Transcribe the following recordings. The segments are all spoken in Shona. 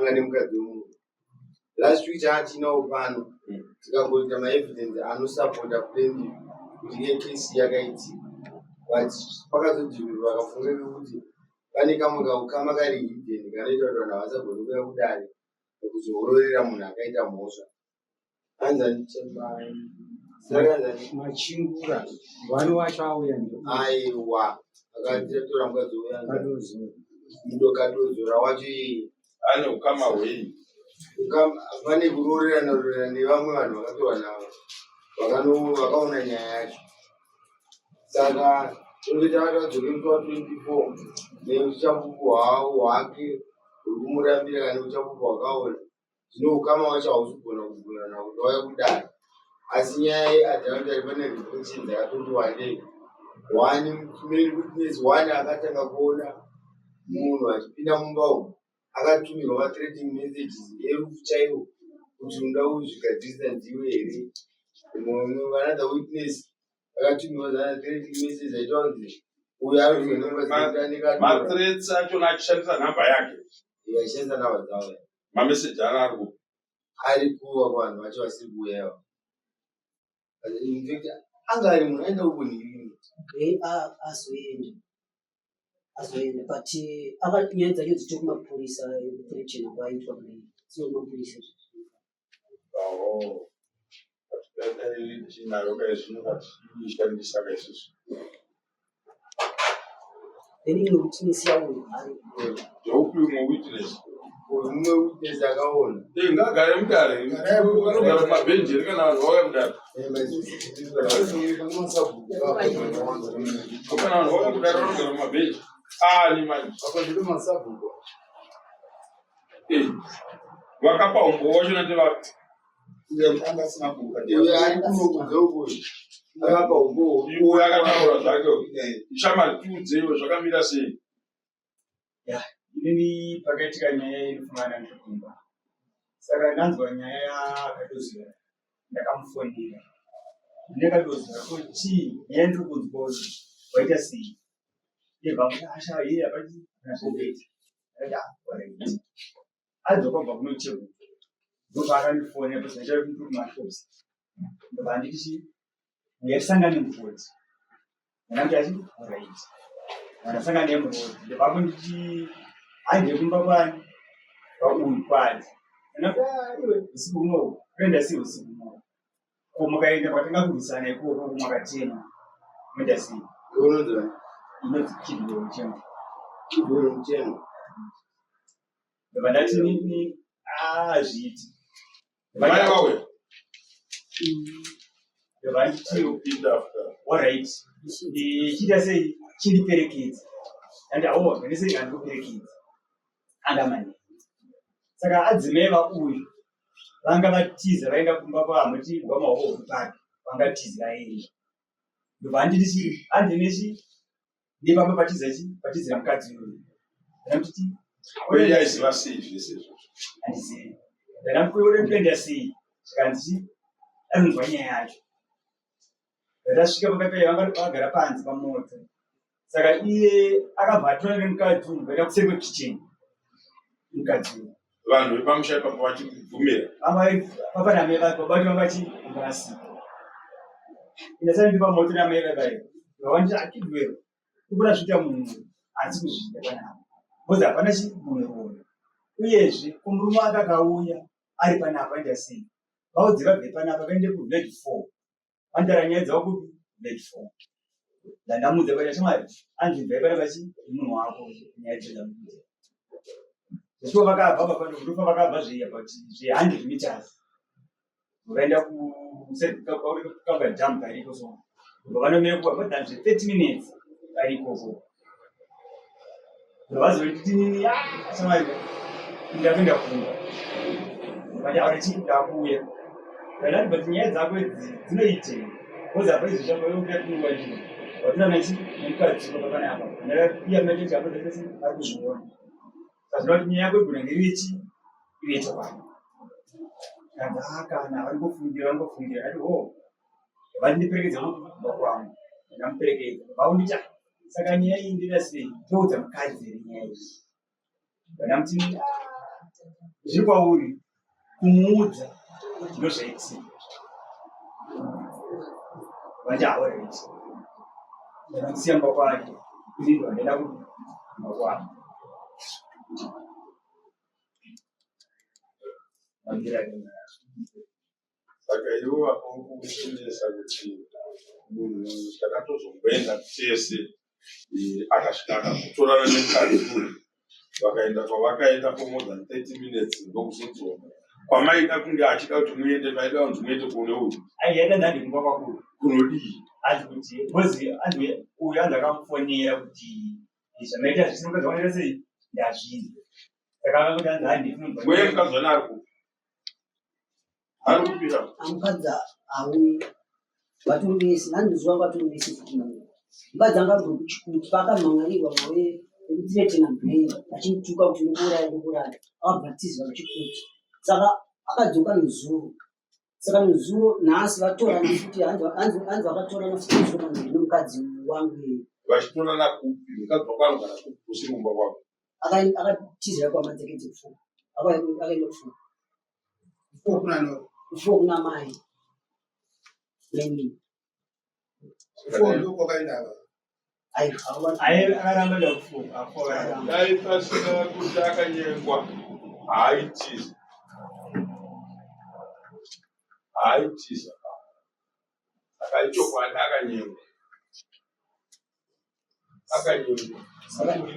akanga nemukadzi womunhu. Last week tinawo pano tikangoita maevidence anosapota kurendi kuti ngekesi yakaitika, but pakazodhimirwa akafunga kuti pane kamwe kaukama kari hidden kanoita kuti vanhu havasagoni kuuya kudare nekuzororera munhu akaita mhosva. Anzani machingura wani wacho auya aiwa akatora mukadzi uya mudokadozora wacho iyeye ane ukama hwei pane kurorerana nevamwe vanhu vakatorwa navo vakaona nyaya yacho. Saka toita vakadzoke musi 24 neuchapupu hwake hurikumurambira kana uchapupu hwakaona zvino ukama wacho hausigona kubvurana kuti wauya kudara. Asi nyaya yeadhautari pane restrictions dzakatoti wandei. One main witness one akatanga kuona munhu achipinda mumba umu akatumirwa ma-threatening messages erufu chaiwo kuti unoda kuzvigadzirisa ndiwe here. Another witness akatumirwa threatening messages aita kunzi uyo ari ma-threats achona achishandisa nhamba yake achishandisa nhamba dzawo mameseji ari kuva kuvanhu vacho vasiri kuuyawo. Infact anga ari munhu aenda ukunhirini azoenda but nyaya dzacho dzicho kumapurisa chena kwaitwa sio mapurisa ishandisa kaisusu then ino witness yawo ndoupi umwe witness umwe witness akaona ngagare mudare anogara mumabhenjeri kana vanhu vauya kudare kana vanhu vauya kudare vanogara mumabhenji ani manje vakapa umbo wacho nativati ari kunokudza ukuyo akapa umbo uyo akataura zvake chamatudzewo zvakamira sei. inini pakaitika nyaya inofunana ndokumba saka ndanzwa nyaya yakadozera ndakamufonera ndakadozera kuti nyaya ndiri kunzwa waita sei yebvamuasha iye apati nasobeta ati adzoka kubva kunochekwa ndobva akandifonera pazinachari kuturi mashops ndobva anditi yasangane murodi ndakati achi right ndasangane murodi ndobva kunditi aende kumba kwani pauyu kwati iwe usiku unowu kuenda sei usiku unowu ko mukaenda kwatanga kurwisana ikoko mwakatema muenda sei unonzwa inonzi chidwero muchema ndobva ndati nini zviiti mai vawe ndobva nditi alright chiita sei chiriperekedza andi ndisei andikuperekedza andamani saka adzimai vauyu vanga vatiza vaenda kumba kwahamuti gwamaoko okupaka vangatizira eri ndobva anditi andinechi ndipamba patizira mukadzi uyu ndamutiti kweyaiziva sei zvese izvozvo handizivi ndanamukuore kuenda sei zvikanditi anonzwa nyaya yacho ndasvika pakapera vagara panze pamoto saka iye akabva atora nemukadzi uyu vaenda kusekwe kicheni mukadzi uyu vanhu vepamusha ipapo vachibvumira papanamai vake babati vangati ungasika indasati ndi pamoto namai vakayo vavanditi akidwero kubuda zvita munhu asi kuzvita panapa bcause hapana chimunhurume uyezve kumurume akakauya ari panapa ndasei vaudzi vabve panapa vaende kuvillage 4 vandara nyaya dzavo kuti village 4 ndandamudza kuti chamari andibvai panapa chi munhu wako nyaya dzedzamuudza zvesvo vakabva papandokutofa vakabva zve100 meters vaenda kukanga jam kariko so vanomira kuva more than 30 minutes karikoko vazoti nini chamari ndapinda kunga vataura chii ndakuuya kanati but nyaya dzako dzinoitei bcause apa izvi zvamboyokuya kunungwa ndino watinanachi nemukadzi papanapa iya mnateti apo dzese ari kuzviona azvinoti nyaya yako igona ngerichi ive chokwadi kana vangofungira ati vandiperekedza kuti kwangu ndamuperekedza vaundita saka nyaya iyi ndida sei ndoudza mukadzi iri nyaya iyi vanamutini Zvikwauri kumuudza ndozvaiti vachaoreti ndakasiyamba kwake kulindwa ndaida kuti makwako saka ivo vakuchenesa kuti munhu takatozomboenda tese akasvika akazotorana nemukadzi vakaenda kwavakaenda for more than 30 minutes ndokuzodzoka kwamaida kunge achida kuti muende maida kunzi muende kune uyu aienda ndandimba kwakuru kunodii azi kuti bozi uyu anzi akamufonera kuti zvamaita zvisinokazvaonera sei ndazvinzi saka akakuti anzi handifuna mweya mukazona ari kupira amukadzi auyi vatumbesi nandizuva vatumbesi kuti mukadzi angabva kuchikuti pakamhangarirwa mawe ekutirete nabhei achimutuka kuti ndokuraya akabvatiza kuchikuti saka akadzoka nezuro saka nezuro nhasi vatorana futi hanzi vakatorana futi nezuro nomukadzi wangu vachitorana kupi mukadzi wakanogara kusirumba kwako akatizira kwamadzekete kufuka akaenda kufuka kufuka kuna mai neni akaramba ndakufuka daipasina kuti akanyengwa haitiza akaichokwadi akanyengwa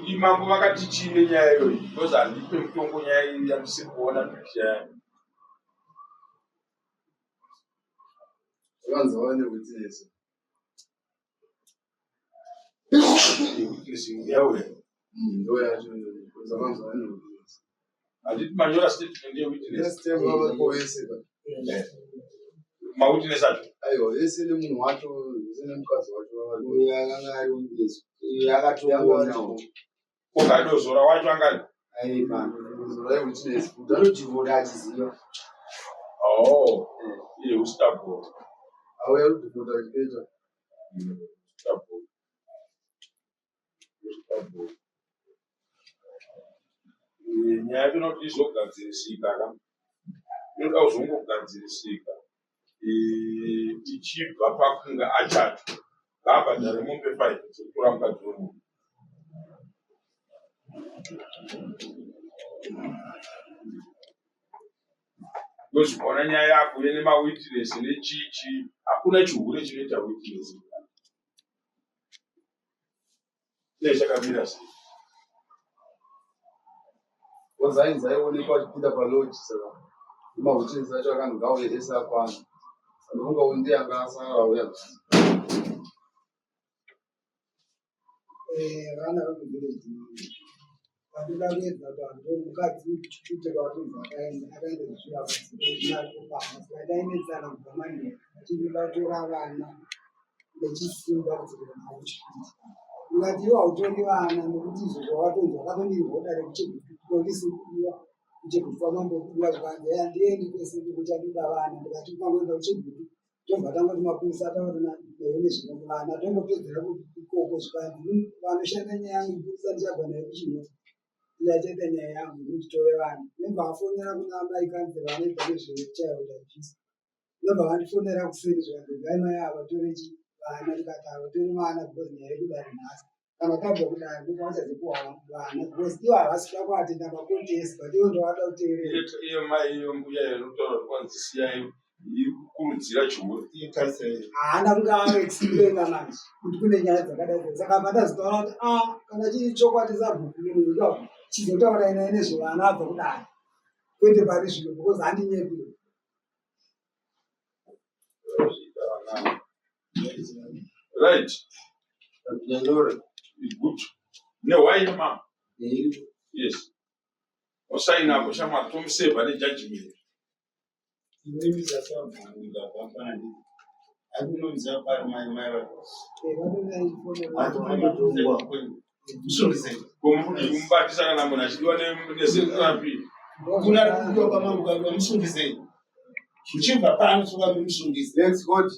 imambo vakati chine nyaya iyoyi because handipe mutongo nyaya iyi yandisiri kuona picha yayo vanzi vane witness yauya ndo yacho vanzi vane witness handiti manyora statement yewitness nevavaveseka mawitness acho aiwa ese nemunhu wacho ese nemukadzi wacho uyo akanga ari witness uyo akatoona ukadozora wacho angani aipa zorai witness kuti anodhivoda achiziva iye ustabod auya kudhivota achipeta nyaya yacho inoti izogadzirisika ka inoda kuzongogadzirisika tichibva pakunga achacho ngaabhadhare mombe 5 dzekukura mukadzi wemunhu ndozvikaona nyaya yako ine mawitness nechichi hakuna chihure chinoita witness nechakamira sei wazainzi aionekwa achipinda paloji saka mawitness acho akanzi ngauye ese akwana anofunga undi anga asara auya vana vekuvhileji vandingakuedza vantu mukadzi kuite kwatunzi akaenda zvisviraadainetsana kubva manje achindikatora vana nechisimba kudzikira navo chikuti ukati iwo hautori vana nekuti izvo zvawatonzi wakatonirwa dare kuchegutisi kudiwa kucheguti kwamambokudiwa zvikanzi handiendi kwese ndikuchaduda vana ndikati kumangoenda kucheguti tobva tangoti mapurisa ataona neone zvino vana tombopedzera ikoko zvikanzi vanoshanda nyaya yangu purisa ndichabva naye kuchino ndachete nyaya yangu nditore vana nebva vafonera kuna mai kanzera vanoita nezvechild abuse nebva vandifonera kuseri zvikanzi gai mai ava torechi vana ndikati avatori vana because nyaya yekudari nhasi kana tabva kudari ndipo vachazopuwa vana because ivo havasvika kuatenda makontesi but ivo ndovada kuteerera iyo mai iyo mbuya inotaura kwanzi siyai iri kukurudzira chihure haana kunge aexplaina manje kuti kune nyaya dzakadai saka pandazotaura kuti kana chiri chokwadi sabhukuiaa chizotaura ina nezvevana abva kudai kwete pari zvino because handinyepiri right nyanyore good newaina mama yes osaina apo shamwari tomusevha nejudgment kumubatisa kana munhu achidiwa nezerapi next court